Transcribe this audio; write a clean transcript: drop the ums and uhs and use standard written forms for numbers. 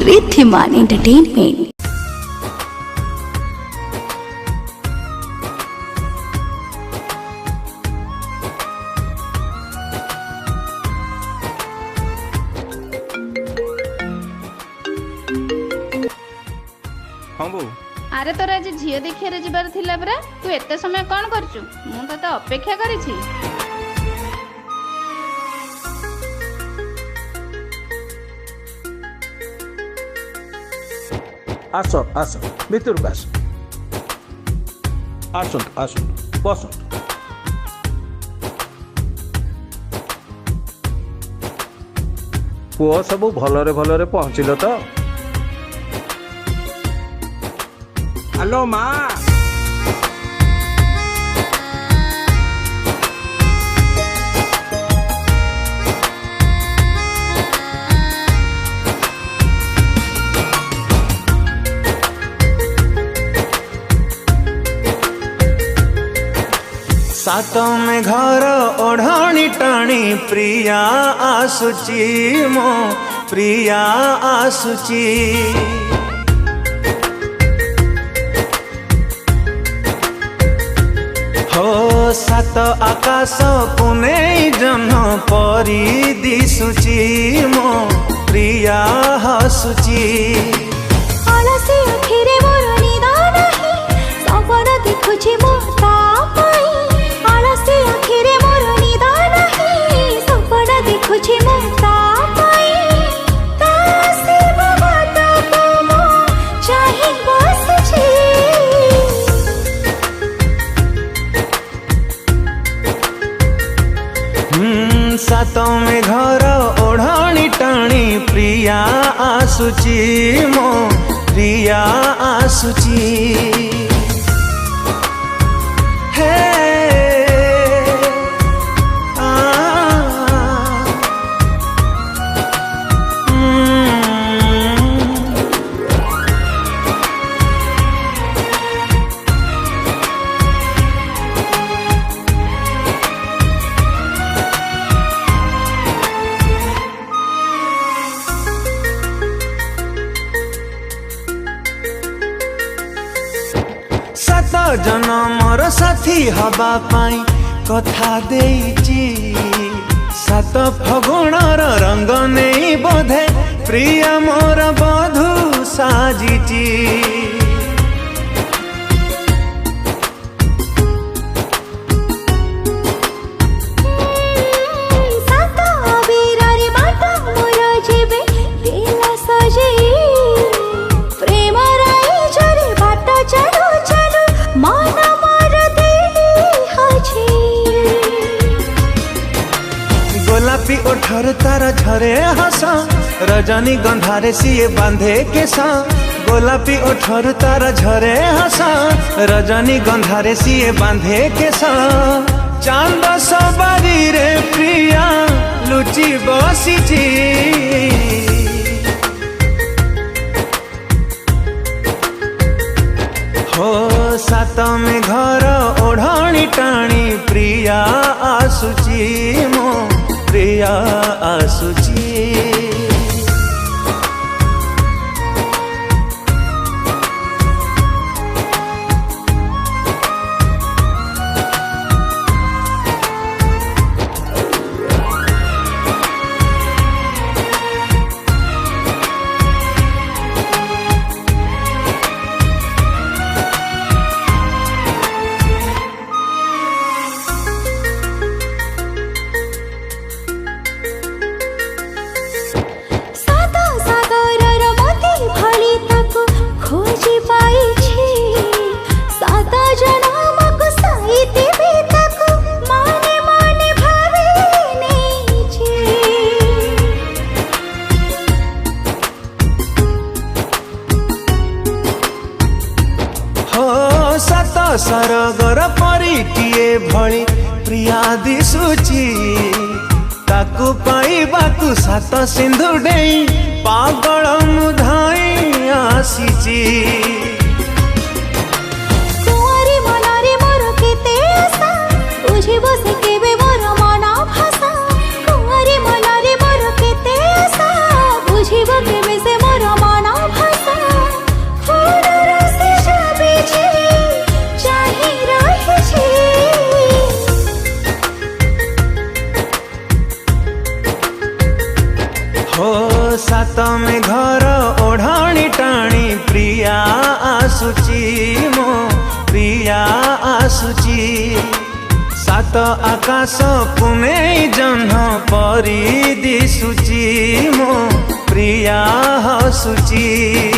Riddhiman entertainment. हाँ बो अरे तोर आज झील देखिए जबार थिला परा तू एते समय कौन करचु मु तते अपेक्षा करिछि। आस आस भितर आस आसतु आसतु बसतु। पुओ सब भलरे भलरे पहुँचिल तो? हेलो माँ। सात में घर ओढ़ाणी टाणी प्रिया आसुची मो प्रिया आसुची। हो सात आकाश पुने जन्ह परी दिसुची मो प्रिया हसुची। अलसी अखिरे मोर निदान ही सपन देखुछि मो तापाई। अलसी अखिरे मोर निदान ही सपन देखुछि मो तापाई। तासे बात को मो चाहि बसछि। सातों में घर ओढ़ाणी टाणी प्रिया आसुची मो प्रिया आसुची। हे सात जनमर साथी हवा पाई कथा देइची। सात फगुणर रंग नहीं बोधे प्रिय मोर बधू साजिची। सात अबीरारी बाट मोर जेबे दिला सजेई। प्रेम राई झरे बाट चलू चलू मन मोर देली हछि। गोलापी ओठर तार झरे हस रजनी गंधारे सिए बांधे केसा। गोलापी ओठर तार झरे हस रजनी गंधारे सिए बांधे केसा। चांद सवारी रे प्रिया लुचि बसिची। हो सात में घर ओढ़ाणी टाणी प्रिया आसुची मो प्रिया आसुची। सरगर परिटिए भली प्रिया दिसुची। ताकू पाइबाकू सात सिंधु डेई पागल मुधाई आसीची। कुंवारी मनरे मोर केते आशा बुझिबो से केबे मोर मन भाषा। कुंवारी मनरे मोर केते आशा बुझिबो केबे से मोर मन सात में घर ओढ़ाणी टाणी प्रिया आसुची मो प्रिया आसुची सात आकाश पुने जह्न परी दिसुची मो प्रिया हसुची।